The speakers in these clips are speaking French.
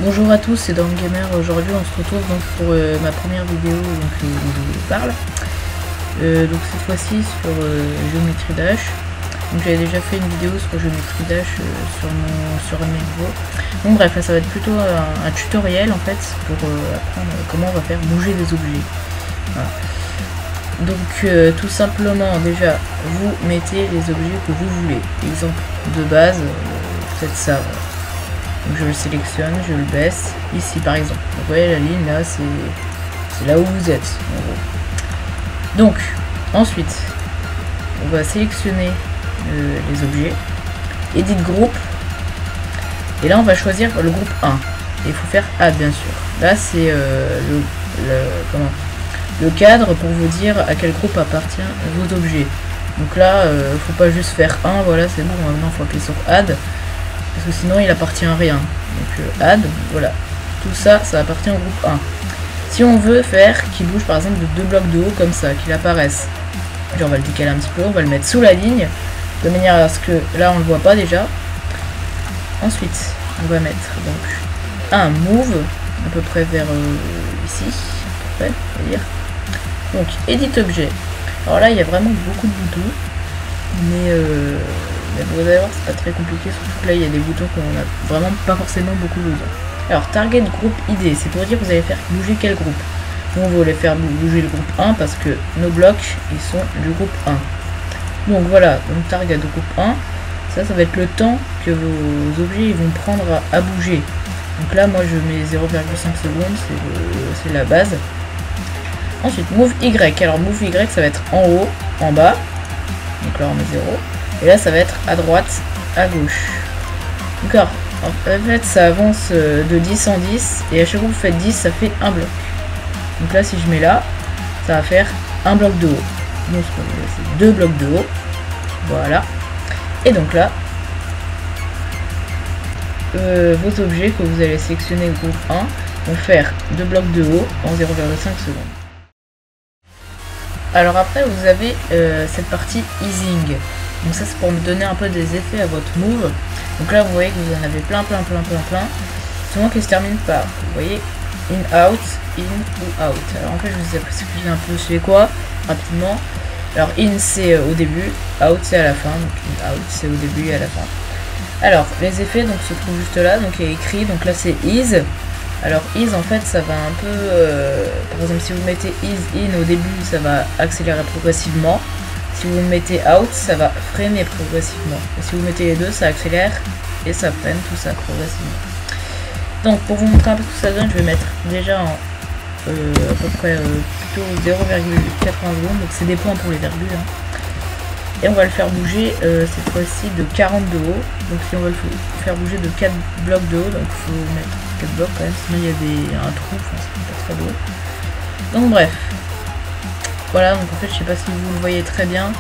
Bonjour à tous, c'est Dorm Gamer. Aujourd'hui on se retrouve donc pour ma première vidéo donc, où je vous parle. Donc cette fois-ci sur Geometry Dash. Donc j'avais déjà fait une vidéo sur Geometry Dash sur un de mes niveaux. Donc bref, là ça va être plutôt un tutoriel en fait pour apprendre comment on va faire bouger des objets. Voilà. Donc tout simplement déjà vous mettez les objets que vous voulez. Exemple de base, peut-être ça. Donc je le sélectionne, je le baisse, ici par exemple. Vous voyez la ligne là, c'est là où vous êtes. En gros. Donc ensuite, on va sélectionner les objets, Edit Group, et là on va choisir le groupe 1. Et il faut faire Add bien sûr. Là c'est le cadre pour vous dire à quel groupe appartient vos objets. Donc là, faut pas juste faire 1, voilà c'est bon, maintenant il faut appuyer sur Add. Parce que sinon il appartient à rien. Donc add, voilà. Tout ça, ça appartient au groupe 1. Si on veut faire qu'il bouge par exemple de 2 blocs de haut comme ça, qu'il apparaisse, puis on va le décaler un petit peu, on va le mettre sous la ligne, de manière à ce que là on le voit pas déjà. Ensuite, on va mettre donc un move, à peu près vers ici, à peu près, on va dire. Donc edit objet. Alors là il y a vraiment beaucoup de boutons, mais vous allez voir c'est pas très compliqué, surtout que là il y a des boutons qu'on a vraiment pas forcément beaucoup besoin. Alors target group ID, c'est pour dire que vous allez faire bouger quel groupe. Nous on va les faire bouger le groupe 1 parce que nos blocs ils sont du groupe 1. Donc voilà, donc target groupe 1, ça va être le temps que vos objets ils vont prendre à bouger. Donc là moi je mets 0,5 secondes, c'est la base. Ensuite move Y, alors move Y ça va être en haut, en bas, donc là on met 0. Et là ça va être à droite, à gauche. D'accord. En fait ça avance de 10 en 10. Et à chaque fois que vous faites 10 ça fait un bloc. Donc là si je mets là, ça va faire un bloc de haut. Donc c'est 2 blocs de haut. Voilà. Et donc là, vos objets que vous allez sélectionner groupe 1 vont faire 2 blocs de haut en 0,5 secondes. Alors après vous avez cette partie easing. Donc ça c'est pour me donner un peu des effets à votre move. Donc là vous voyez que vous en avez plein. Souvent qui se termine par, vous voyez, in, out, in ou out. Alors en fait je vous ai expliqué un peu c'est quoi, rapidement. Alors in c'est au début, out c'est à la fin. Donc in, out c'est au début et à la fin. Alors les effets donc se trouvent juste là, donc il y a écrit, donc là c'est ease. Alors ease en fait ça va un peu, par exemple si vous mettez ease in au début ça va accélérer progressivement. Si vous mettez out, ça va freiner progressivement. Et si vous mettez les deux, ça accélère et ça freine tout ça progressivement. Donc pour vous montrer un peu tout ça donne, je vais mettre déjà en à peu près plutôt 0,80 secondes. Donc c'est des points pour les virgules. Hein. Et on va le faire bouger cette fois-ci de 40 de haut. Donc si on veut le faire bouger de 4 blocs de haut, donc il faut mettre 4 blocs quand même, sinon il y a un trou, enfin c'est pas très beau. Donc bref. Voilà, donc en fait je sais pas si vous le voyez très bien,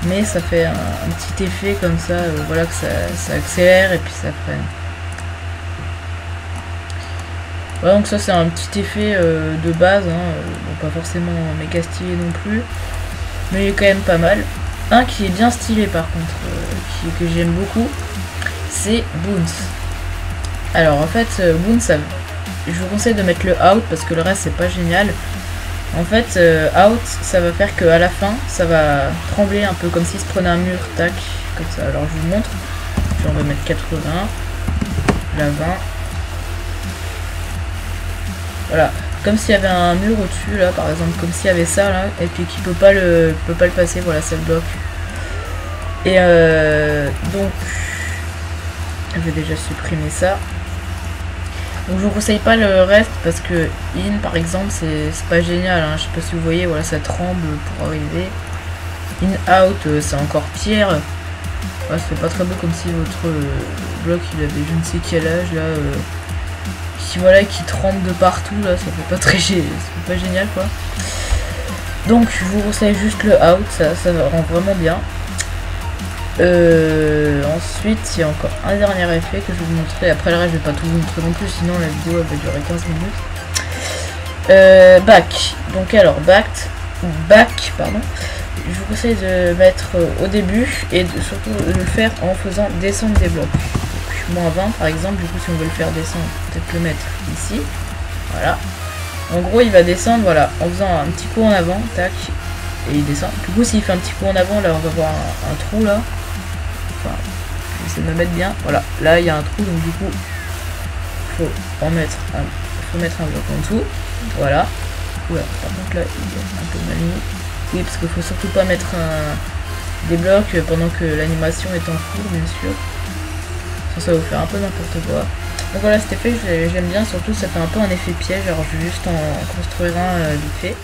mais ça fait un petit effet comme ça, voilà que ça accélère et puis ça freine. Voilà, donc ça c'est un petit effet de base, hein, bon, pas forcément méga stylé non plus, mais il est quand même pas mal. Un qui est bien stylé par contre, que j'aime beaucoup, c'est Bounce. Alors en fait Bounce, je vous conseille de mettre le out parce que le reste c'est pas génial. En fait, out, ça va faire qu'à la fin, ça va trembler un peu comme s'il se prenait un mur, tac, comme ça. Alors je vous montre. Puis on va mettre 80, la 20. Voilà, comme s'il y avait un mur au-dessus là, par exemple, comme s'il y avait ça là, et puis qu'il peut pas le passer. Voilà, ça le bloque. Et donc, je vais déjà supprimer ça. Donc je vous conseille pas le reste parce que in par exemple c'est pas génial, hein. Je sais pas si vous voyez, voilà ça tremble pour arriver. In out c'est encore pire. Ouais, c'est pas très beau comme si votre bloc il avait je ne sais quel âge là, qui tremble de partout là, ça fait pas très pas génial quoi. Donc je vous conseille juste le out, ça rend vraiment bien. Ensuite il y a encore un dernier effet que je vais vous montrer, après le reste je vais pas tout vous montrer non plus sinon la vidéo elle va durer 15 minutes. Back, donc alors back pardon, je vous conseille de mettre au début et surtout de le faire en faisant descendre des blocs. Donc, -20 par exemple. Du coup si on veut le faire descendre, peut-être le mettre ici. Voilà. En gros il va descendre voilà en faisant un petit coup en avant, tac, et il descend. Du coup s'il fait un petit coup en avant, là on va voir un trou là. Enfin, j'essaie de me mettre bien. Voilà, là il y a un trou, donc du coup faut mettre un bloc en dessous. Voilà. Oula, par contre là il est un peu mal mis. Oui, parce qu'il faut surtout pas mettre des blocs pendant que l'animation est en cours, bien sûr. Ça va vous faire un peu n'importe quoi. Donc voilà, cet effet j'aime bien, surtout ça fait un peu un effet piège. Alors je vais juste en construire un vite fait.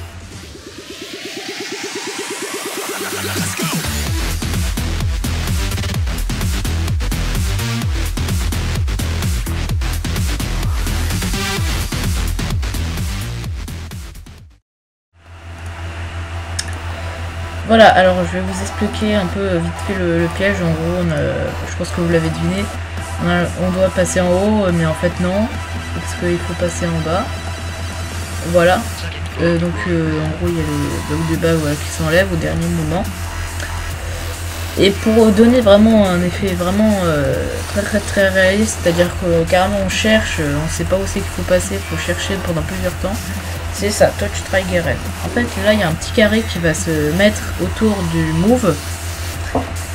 Voilà, alors je vais vous expliquer un peu vite fait le piège. En gros, je pense que vous l'avez deviné, on doit passer en haut, mais en fait non, parce qu'il faut passer en bas. Voilà, donc en gros il y a les blocs de bas voilà, qui s'enlèvent au dernier moment. Et pour donner vraiment un effet vraiment très réaliste, c'est-à-dire que carrément on cherche, on sait pas où c'est qu'il faut passer, il faut chercher pendant plusieurs temps. C'est ça, Touch Trigger Red. En fait, là, il y a un petit carré qui va se mettre autour du move.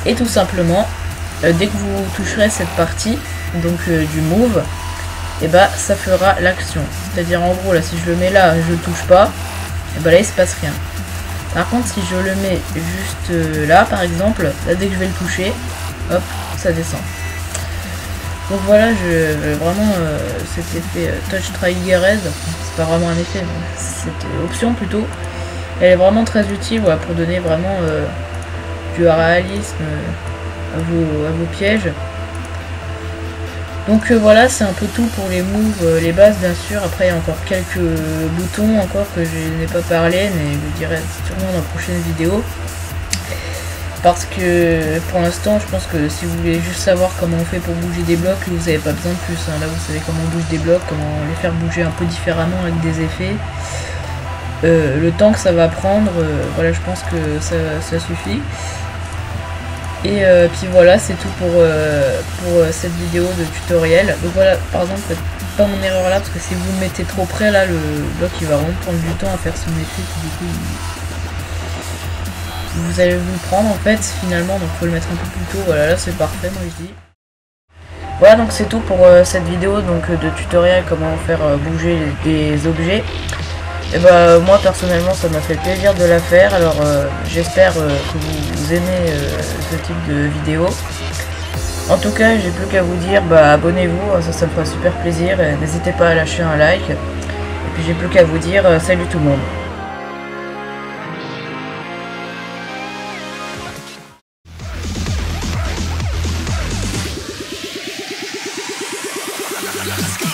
Et tout simplement, dès que vous toucherez cette partie, donc du move, et bah ça fera l'action. C'est-à-dire, en gros, là, si je le mets là, je le touche pas, et bah là, il se passe rien. Par contre, si je le mets juste là, par exemple, là, dès que je vais le toucher, hop, ça descend. Donc voilà, vraiment cet effet Touch Trigger Red, c'est pas vraiment un effet, mais cette option plutôt, elle est vraiment très utile voilà, pour donner vraiment du réalisme à vos pièges. Donc voilà, c'est un peu tout pour les moves, les bases bien sûr. Après il y a encore quelques boutons encore que je n'ai pas parlé, mais je le dirai sûrement dans la prochaine vidéo. Parce que pour l'instant je pense que si vous voulez juste savoir comment on fait pour bouger des blocs, vous n'avez pas besoin de plus, hein. Là vous savez comment on bouge des blocs, comment les faire bouger un peu différemment avec des effets. Le temps que ça va prendre, voilà je pense que ça suffit. Et puis voilà, c'est tout pour cette vidéo de tutoriel. Donc voilà, par exemple faites pas mon erreur là, parce que si vous le mettez trop près là, le bloc il va vraiment prendre du temps à faire son effet, puis du coup vous allez vous le prendre en fait finalement, donc faut le mettre un peu plus tôt. Voilà, là c'est parfait, moi je dis. Voilà, donc c'est tout pour cette vidéo donc de tutoriel comment faire bouger des objets. Et bah moi personnellement ça m'a fait plaisir de la faire. Alors j'espère que vous aimez ce type de vidéo. En tout cas j'ai plus qu'à vous dire bah abonnez-vous, ça me fera super plaisir, et n'hésitez pas à lâcher un like. Et puis j'ai plus qu'à vous dire salut tout le monde. Let's go.